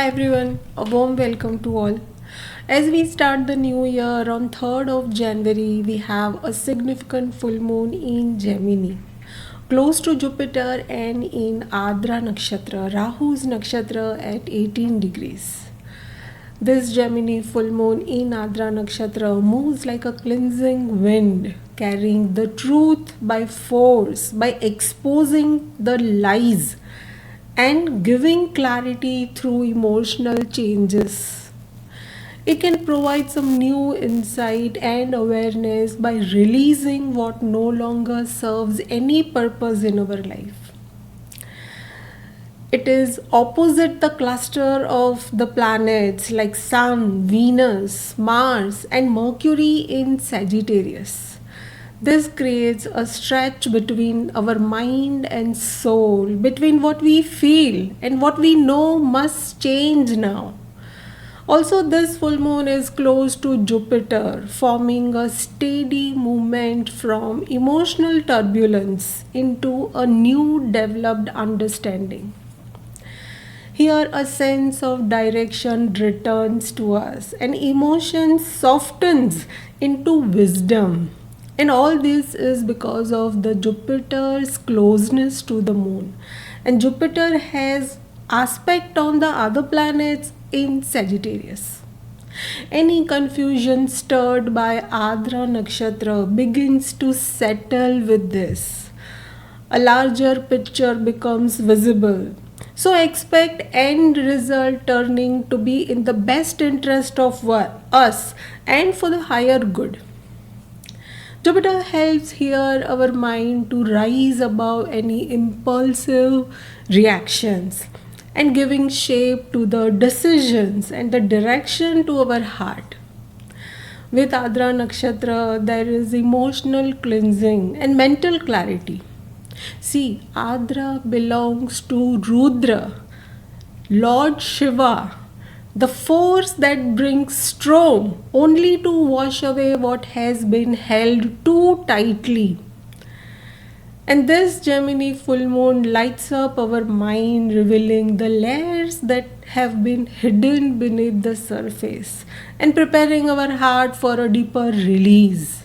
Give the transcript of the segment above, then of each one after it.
Hi everyone, a warm welcome to all. As we start the new year on 3rd of January, we have a significant full moon in Gemini, close to Jupiter and in Ardra Nakshatra, Rahu's Nakshatra at 18 degrees. This Gemini full moon in Ardra Nakshatra moves like a cleansing wind, carrying the truth by force, by exposing the lies and giving clarity through emotional changes. It can provide some new insight and awareness by releasing what no longer serves any purpose in our life. It is opposite the cluster of the planets like Sun, Venus, Mars, and Mercury in Sagittarius. This creates a stretch between our mind and soul, between what we feel and what we know must change now. Also, this full moon is close to Jupiter, forming a steady movement from emotional turbulence into a new developed understanding. Here, a sense of direction returns to us, and emotion softens into wisdom. And all this is because of the Jupiter's closeness to the moon. And Jupiter has aspect on the other planets in Sagittarius. Any confusion stirred by Ardra Nakshatra begins to settle with this. A larger picture becomes visible. So expect end result turning to be in the best interest of us and for the higher good. Jupiter helps here our mind to rise above any impulsive reactions and giving shape to the decisions and the direction to our heart. With Ardra Nakshatra, there is emotional cleansing and mental clarity. See, Ardra belongs to Rudra, Lord Shiva, the force that brings storm only to wash away what has been held too tightly. And this Gemini full moon lights up our mind, revealing the layers that have been hidden beneath the surface and preparing our heart for a deeper release.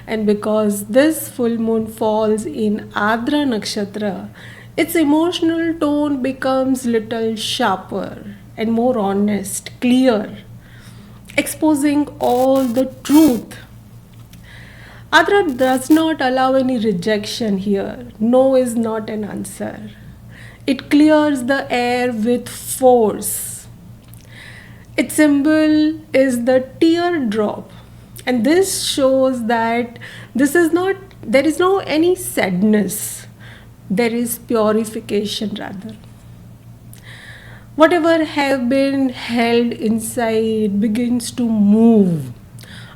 And because this full moon falls in Ardra Nakshatra, its emotional tone becomes little sharper and more honest, clear, exposing all the truth. Ardra does not allow any rejection here. No is not an answer. It clears the air with force. Its symbol is the teardrop, and this shows that there is no any sadness. There is purification rather. Whatever have been held inside begins to move.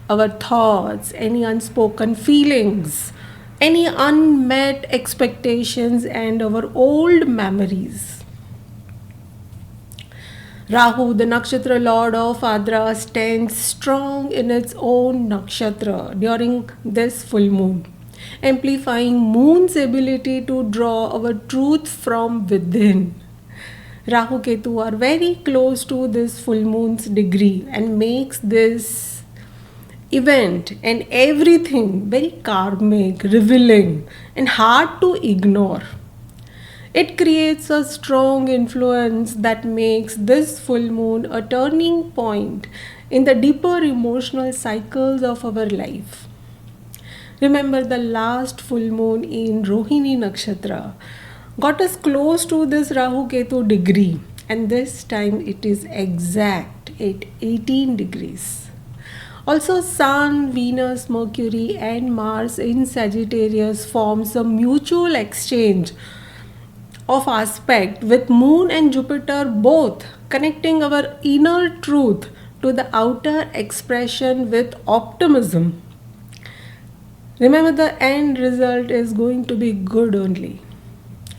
Our thoughts, any unspoken feelings, any unmet expectations, and our old memories. Rahu, the nakshatra lord of Ardra, stands strong in its own nakshatra during this full moon, amplifying moon's ability to draw our truth from within. Rahu Ketu are very close to this full moon's degree and makes this event and everything very karmic, revealing, and hard to ignore. It creates a strong influence that makes this full moon a turning point in the deeper emotional cycles of our life. Remember, the last full moon in Rohini Nakshatra got us close to this Rahu Ketu degree, and this time it is exact at 18 degrees. Also, Sun, Venus, Mercury, and Mars in Sagittarius forms a mutual exchange of aspect with Moon and Jupiter both connecting our inner truth to the outer expression with optimism. Remember, the end result is going to be good only.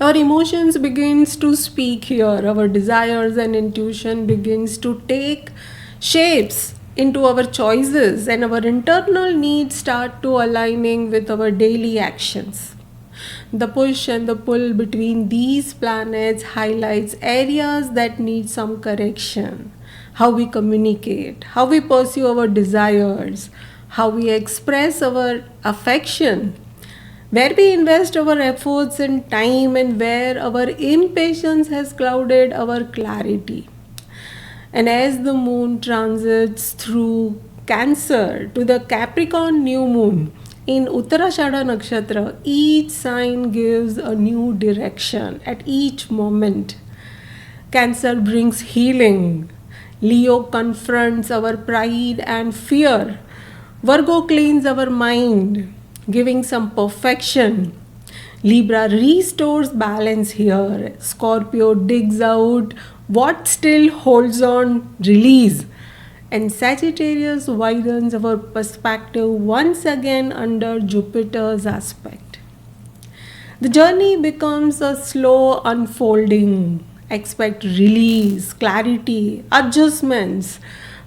Our emotions begins to speak here. Our desires and intuition begins to take shapes into our choices, and our internal needs start to aligning with our daily actions. The push and the pull between these planets highlights areas that need some correction. How we communicate, how we pursue our desires, how we express our affection, where we invest our efforts and time, and where our impatience has clouded our clarity. And as the moon transits through Cancer to the Capricorn new moon in Ardra Nakshatra, each sign gives a new direction at each moment. Cancer brings healing. Leo confronts our pride and fear. Virgo cleans our mind, giving some perfection. Libra restores balance here. Scorpio digs out what still holds on, release. And Sagittarius widens our perspective once again under Jupiter's aspect. The journey becomes a slow unfolding. Expect release, clarity, adjustments,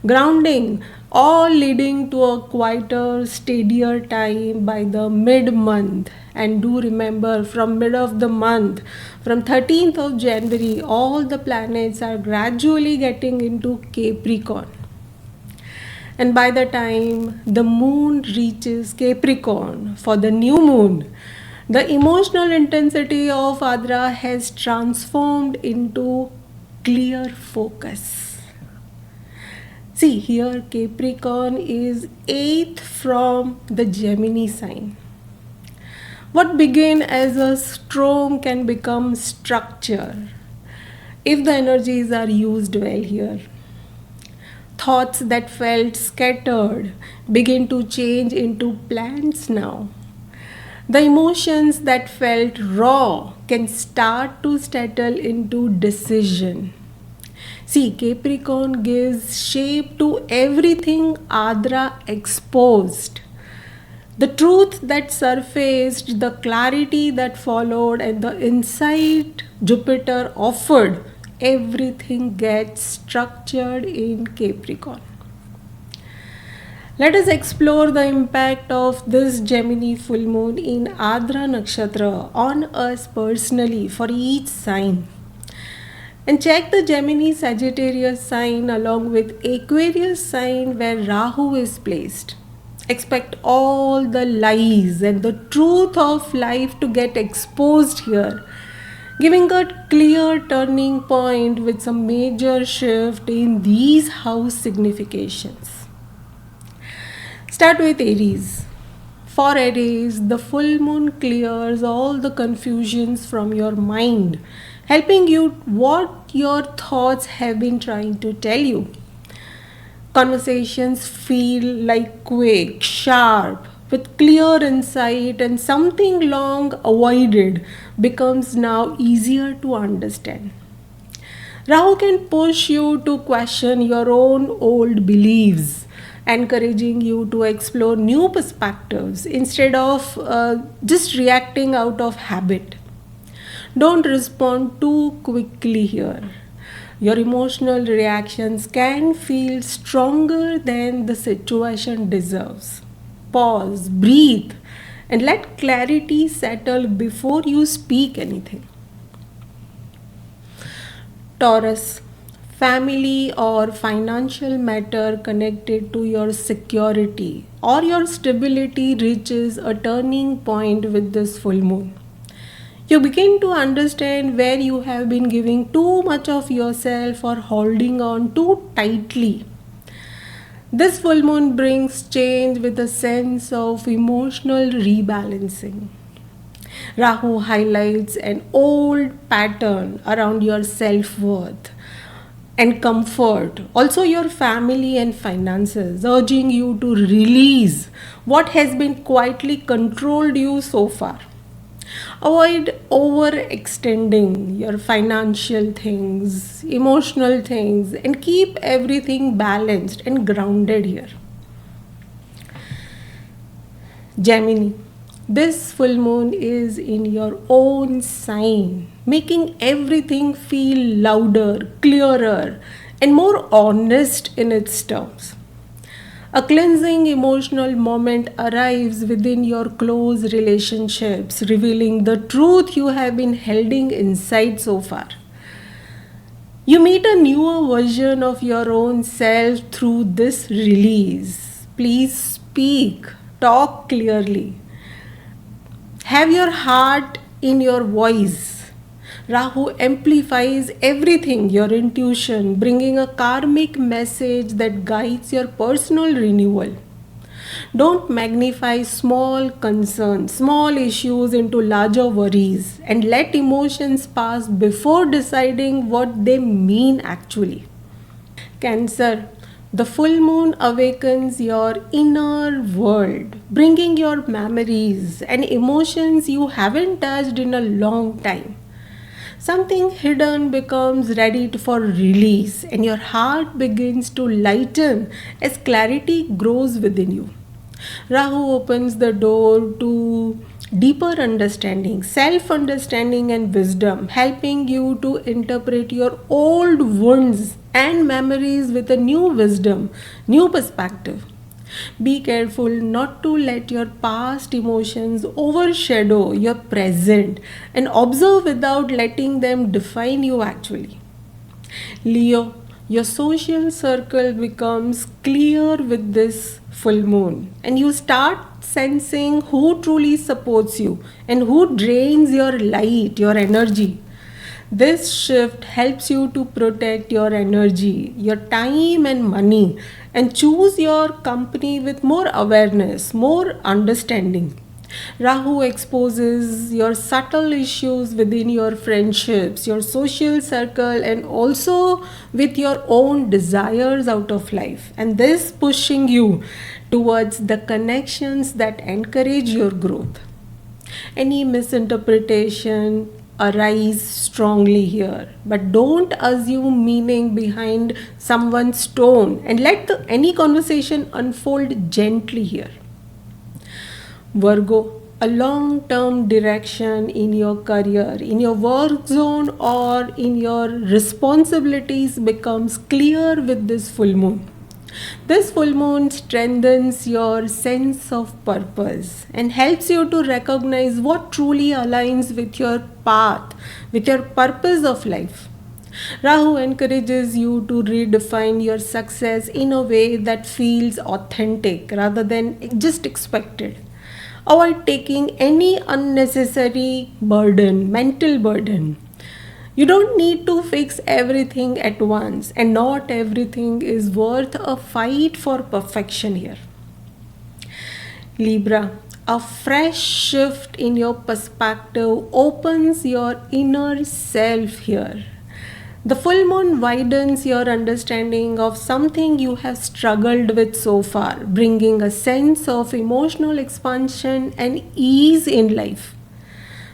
grounding, all leading to a quieter, steadier time by the mid-month. And do remember, from mid of the month, from 13th of January, all the planets are gradually getting into Capricorn. And by the time the moon reaches Capricorn for the new moon, the emotional intensity of Ardra has transformed into clear focus. See, here Capricorn is 8th from the Gemini sign. What began as a storm can become structure if the energies are used well here. Thoughts that felt scattered begin to change into plans now. The emotions that felt raw can start to settle into decision. See, Capricorn gives shape to everything Ardra exposed. The truth that surfaced, the clarity that followed, and the insight Jupiter offered, everything gets structured in Capricorn. Let us explore the impact of this Gemini full moon in Ardra Nakshatra on us personally for each sign. And check the Gemini Sagittarius sign along with Aquarius sign where Rahu is placed. Expect all the lies and the truth of life to get exposed here, giving a clear turning point with some major shift in these house significations. Start with Aries. For Aries, the full moon clears all the confusions from your mind, helping you what your thoughts have been trying to tell you. Conversations feel like quick, sharp, with clear insight, and something long avoided becomes now easier to understand. Rahu can push you to question your own old beliefs, encouraging you to explore new perspectives instead of just reacting out of habit. Don't respond too quickly here. Your emotional reactions can feel stronger than the situation deserves. Pause, breathe, and let clarity settle before you speak anything. Taurus, family or financial matter connected to your security or your stability reaches a turning point with this full moon. You begin to understand where you have been giving too much of yourself or holding on too tightly. This full moon brings change with a sense of emotional rebalancing. Rahu highlights an old pattern around your self-worth and comfort, also your family and finances, urging you to release what has been quietly controlled you so far. Avoid overextending your financial things, emotional things, and keep everything balanced and grounded here. Gemini, this full moon is in your own sign, making everything feel louder, clearer, and more honest in its terms. A cleansing emotional moment arrives within your close relationships, revealing the truth you have been holding inside so far. You meet a newer version of your own self through this release. Please speak, talk clearly. Have your heart in your voice. Rahu amplifies everything, your intuition, bringing a karmic message that guides your personal renewal. Don't magnify small concerns, small issues into larger worries, and let emotions pass before deciding what they mean actually. Cancer, the full moon awakens your inner world, bringing your memories and emotions you haven't touched in a long time. Something hidden becomes ready for release, and your heart begins to lighten as clarity grows within you. Rahu opens the door to deeper understanding, self understanding, and wisdom, helping you to interpret your old wounds and memories with a new wisdom, new perspective. Be careful not to let your past emotions overshadow your present and observe without letting them define you actually. Leo, your social circle becomes clear with this full moon, and you start sensing who truly supports you and who drains your light, your energy. This shift helps you to protect your energy, your time, and money, and choose your company with more awareness, more understanding. Rahu exposes your subtle issues within your friendships, your social circle, and also with your own desires out of life. And this pushing you towards the connections that encourage your growth. Any misinterpretation arise strongly here, but don't assume meaning behind someone's tone and let any conversation unfold gently here. Virgo, a long term direction in your career, in your work zone, or in your responsibilities becomes clear with this full moon. This full moon strengthens your sense of purpose and helps you to recognize what truly aligns with your path, with your purpose of life. Rahu encourages you to redefine your success in a way that feels authentic rather than just expected. Avoid taking any unnecessary burden, mental burden. You don't need to fix everything at once, and not everything is worth a fight for perfection here. Libra, a fresh shift in your perspective opens your inner self here. The full moon widens your understanding of something you have struggled with so far, bringing a sense of emotional expansion and ease in life.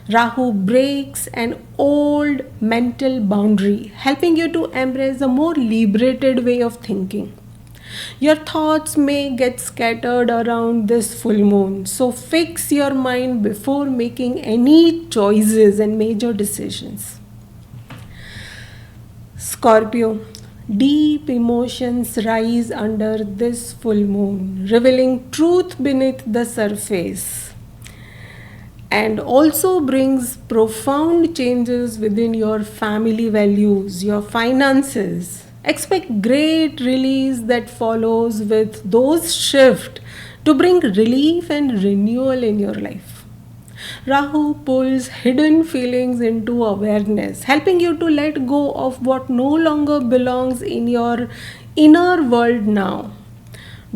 Rahu breaks an old mental boundary, helping you to embrace a more liberated way of thinking. Your thoughts may get scattered around this full moon, so fix your mind before making any choices and major decisions. Scorpio, deep emotions rise under this full moon, revealing truth beneath the surface, and also brings profound changes within your family values, your finances. Expect great release that follows with those shifts to bring relief and renewal in your life. Rahu pulls hidden feelings into awareness, helping you to let go of what no longer belongs in your inner world now.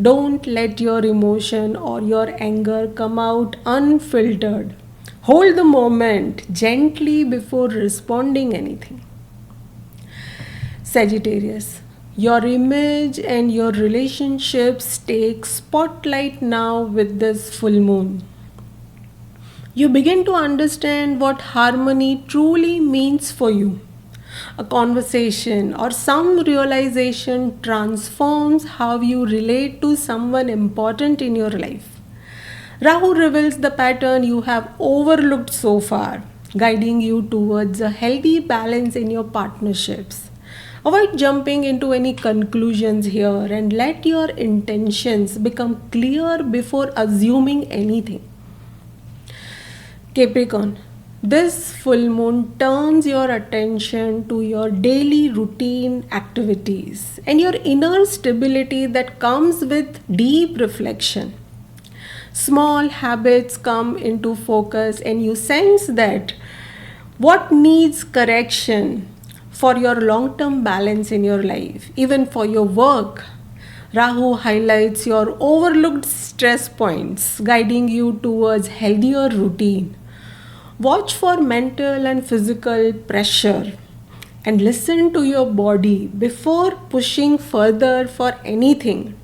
Don't let your emotion or your anger come out unfiltered. Hold the moment gently before responding anything. Sagittarius, your image and your relationships take spotlight now with this full moon. You begin to understand what harmony truly means for you. A conversation or some realization transforms how you relate to someone important in your life. Rahu reveals the pattern you have overlooked so far, guiding you towards a healthy balance in your partnerships. Avoid jumping into any conclusions here and let your intentions become clear before assuming anything. Capricorn, this full moon turns your attention to your daily routine activities and your inner stability that comes with deep reflection. Small habits come into focus, and you sense that what needs correction for your long term balance in your life, even for your work. Rahu highlights your overlooked stress points, guiding you towards healthier routine. Watch for mental and physical pressure and listen to your body before pushing further for anything.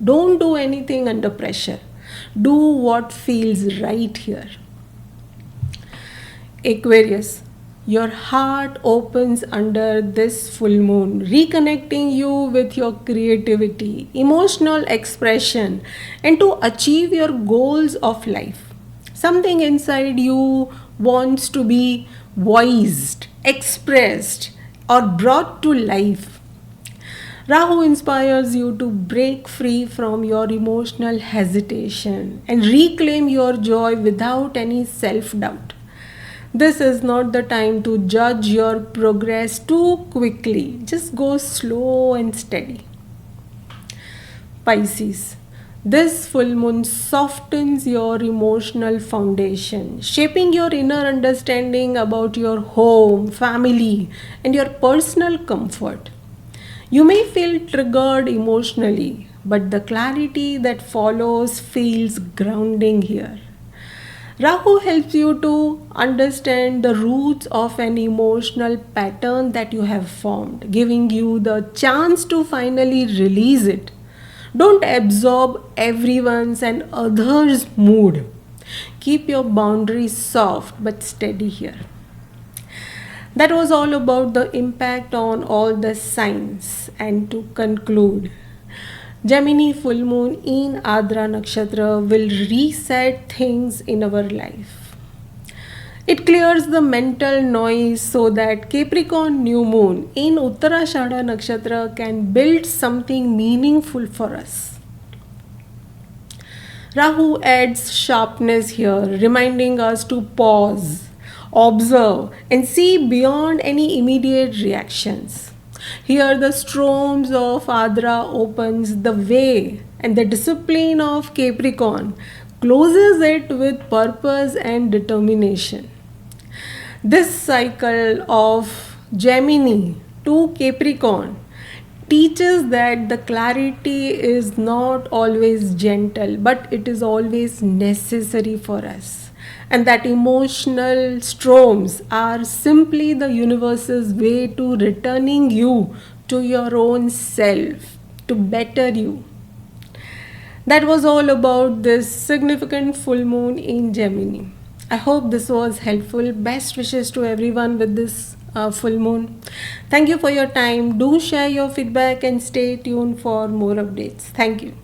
Don't do anything under pressure. Do what feels right here. Aquarius, your heart opens under this full moon, reconnecting you with your creativity, emotional expression, and to achieve your goals of life. Something inside you wants to be voiced, expressed, or brought to life. Rahu inspires you to break free from your emotional hesitation and reclaim your joy without any self doubt. This is not the time to judge your progress too quickly. Just go slow and steady. Pisces, this full moon softens your emotional foundation, shaping your inner understanding about your home, family, and your personal comfort. You may feel triggered emotionally, but the clarity that follows feels grounding here. Rahu helps you to understand the roots of an emotional pattern that you have formed, giving you the chance to finally release it. Don't absorb everyone's and others' mood. Keep your boundaries soft but steady here. That was all about the impact on all the signs. And to conclude, Gemini full moon in Ardra Nakshatra will reset things in our life. It clears the mental noise so that Capricorn new moon in Uttarashadha Nakshatra can build something meaningful for us. Rahu adds sharpness here, reminding us to pause, observe, and see beyond any immediate reactions. Here the storms of Ardra opens the way, and the discipline of Capricorn closes it with purpose and determination. This cycle of Gemini to Capricorn teaches that the clarity is not always gentle, but it is always necessary for us, and that emotional storms are simply the universe's way to returning you to your own self, to better you. That was all about this significant full moon in Gemini. I hope this was helpful. Best wishes to everyone with this full moon. Thank you for your time. Do share your feedback and stay tuned for more updates. Thank you.